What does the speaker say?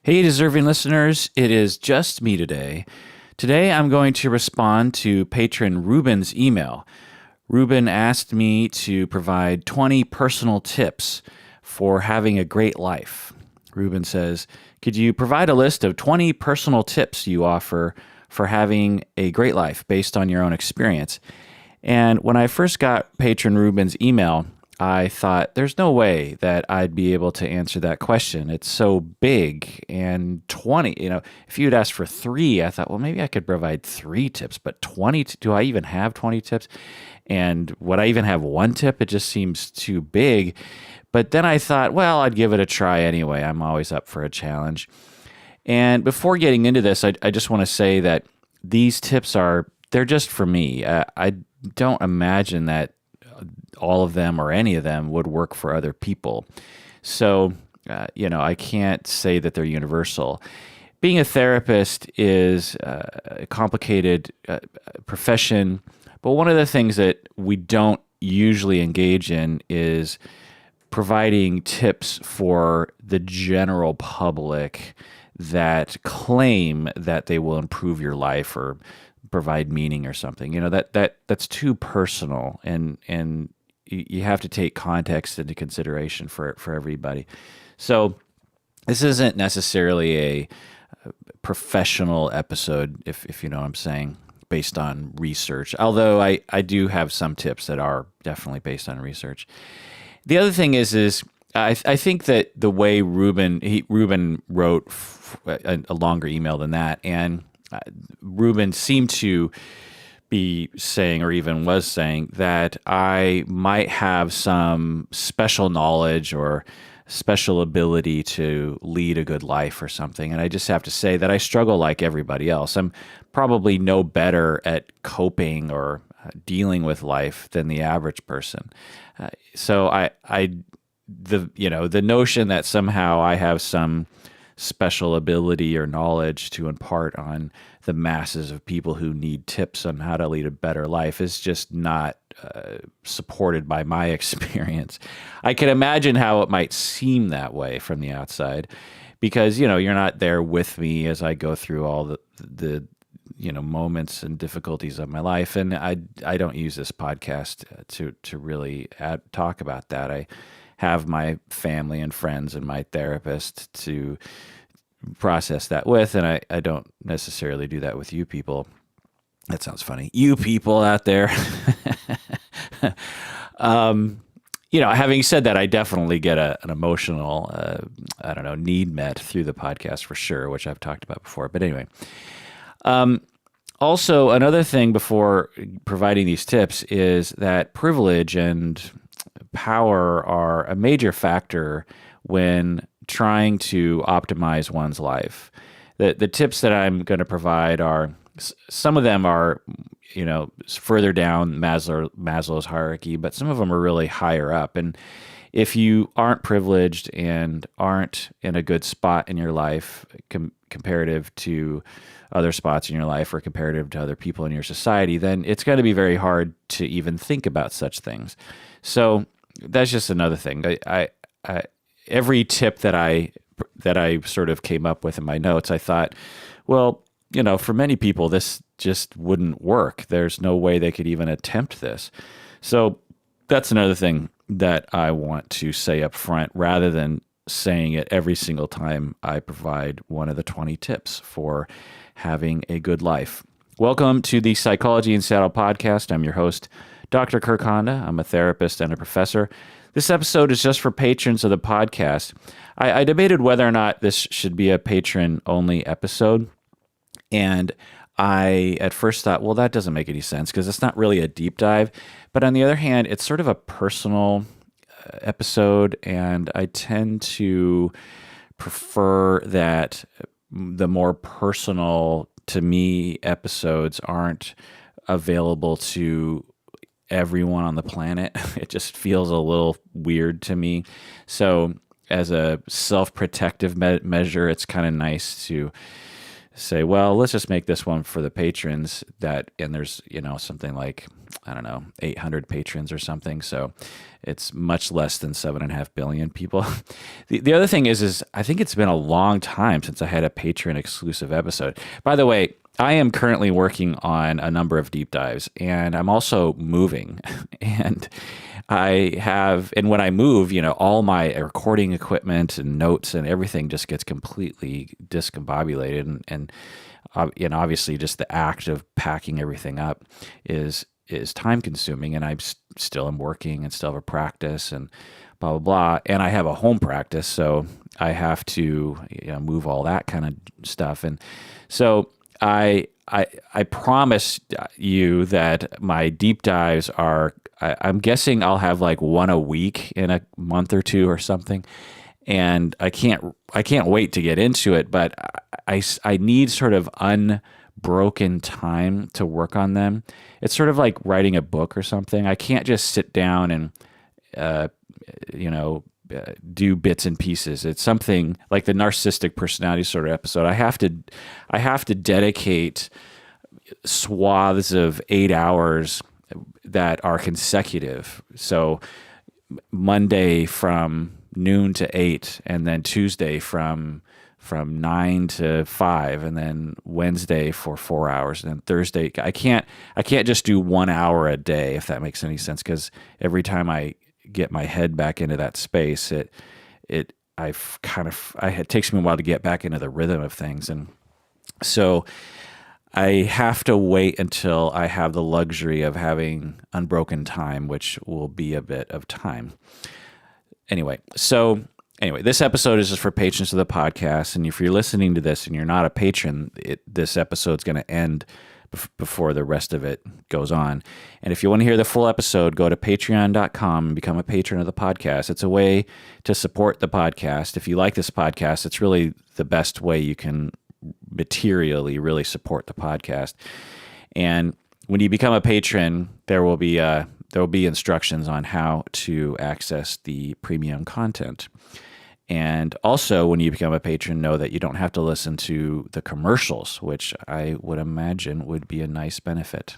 Hey, deserving listeners, it is just me today. Today I'm going to respond to patron Ruben's email. Ruben asked me to provide 20 personal tips for having a great life. Ruben says, could you provide a list of 20 personal tips you offer for having a great life based on your own experience? And when I first got patron Ruben's email, I thought there's no way that I'd be able to answer that question. It's so big, and 20, if you'd asked for 3, I thought, well, maybe I could provide 3 tips, but 20, do I even have 20 tips? And would I even have 1 tip? It just seems too big. But then I thought, well, I'd give it a try anyway. I'm always up for a challenge. And before getting into this, I just want to say that these tips they're just for me. I don't imagine that all of them or any of them would work for other people. So, I can't say that they're universal. Being a therapist is a complicated profession, but one of the things that we don't usually engage in is providing tips for the general public that claim that they will improve your life or provide meaning or something. That's too personal, and you have to take context into consideration for everybody. So this isn't necessarily a professional episode, if you know what I'm saying, based on research, although I do have some tips that are definitely based on research. The other thing is I think that the way Ruben wrote a longer email than that, and Ruben seemed to be saying, or even was saying, that I might have some special knowledge or special ability to lead a good life or something. And I just have to say that I struggle like everybody else. I'm probably no better at coping or dealing with life than the average person. So the notion that somehow I have some special ability or knowledge to impart on the masses of people who need tips on how to lead a better life is just not supported by my experience. I can imagine how it might seem that way from the outside, because you're not there with me as I go through all the moments and difficulties of my life, and I don't use this podcast to really talk about that. I have my family and friends and my therapist to process that with, and I don't necessarily do that with you people. That sounds funny. You people out there. Having said that, I definitely get an emotional, need met through the podcast for sure, which I've talked about before. But anyway, also another thing before providing these tips is that privilege and power are a major factor when trying to optimize one's life. The tips that I'm going to provide are, some of them are, further down Maslow's hierarchy, but some of them are really higher up. And if you aren't privileged and aren't in a good spot in your life comparative to other spots in your life or comparative to other people in your society, then it's going to be very hard to even think about such things. So that's just another thing. I every tip that I sort of came up with in my notes, I thought, well, for many people, this just wouldn't work. There's no way they could even attempt this. So that's another thing that I want to say up front, rather than saying it every single time I provide one of the 20 tips for having a good life. Welcome to the Psychology in Seattle podcast. I'm your host, Dr. Kirk Honda. I'm a therapist and a professor. This episode is just for patrons of the podcast. I debated whether or not this should be a patron-only episode, and I at first thought, well, that doesn't make any sense because it's not really a deep dive. But on the other hand, it's sort of a personal episode, and I tend to prefer that the more personal to me episodes aren't available to everyone on the planet. It just feels a little weird to me. So as a self-protective measure, it's kind of nice to say, well, let's just make this one for the patrons and there's, something like, I don't know, 800 patrons or something. So it's much less than 7.5 billion people. The other thing is I think it's been a long time since I had a patron exclusive episode. By the way, I am currently working on a number of deep dives, and I'm also moving. And when I move, all my recording equipment and notes and everything just gets completely discombobulated. And obviously just the act of packing everything up is time consuming. And I still am working and still have a practice and blah, blah, blah. And I have a home practice, so I have to move all that kind of stuff. And so I promise you that my deep dives are, I'm guessing I'll have like one a week in a month or two or something. And I can't wait to get into it, but I need sort of unbroken time to work on them. It's sort of like writing a book or something. I can't just sit down and, do bits and pieces. It's something like the narcissistic personality sort of episode. I have to dedicate swaths of 8 hours that are consecutive. So Monday from noon to 8, and then Tuesday from 9 to 5, and then Wednesday for 4 hours, and then Thursday. I can't just do 1 hour a day, if that makes any sense, because every time I get my head back into that space, it takes me a while to get back into the rhythm of things. And so I have to wait until I have the luxury of having unbroken time, which will be a bit of time. Anyway, this episode is just for patrons of the podcast. And if you're listening to this and you're not a patron, this episode's going to end before the rest of it goes on. And if you want to hear the full episode, go to patreon.com and become a patron of the podcast. It's a way to support the podcast. If you like this podcast, it's really the best way you can materially really support the podcast. And when you become a patron, there will be instructions on how to access the premium content. And also, when you become a patron, know that you don't have to listen to the commercials, which I would imagine would be a nice benefit.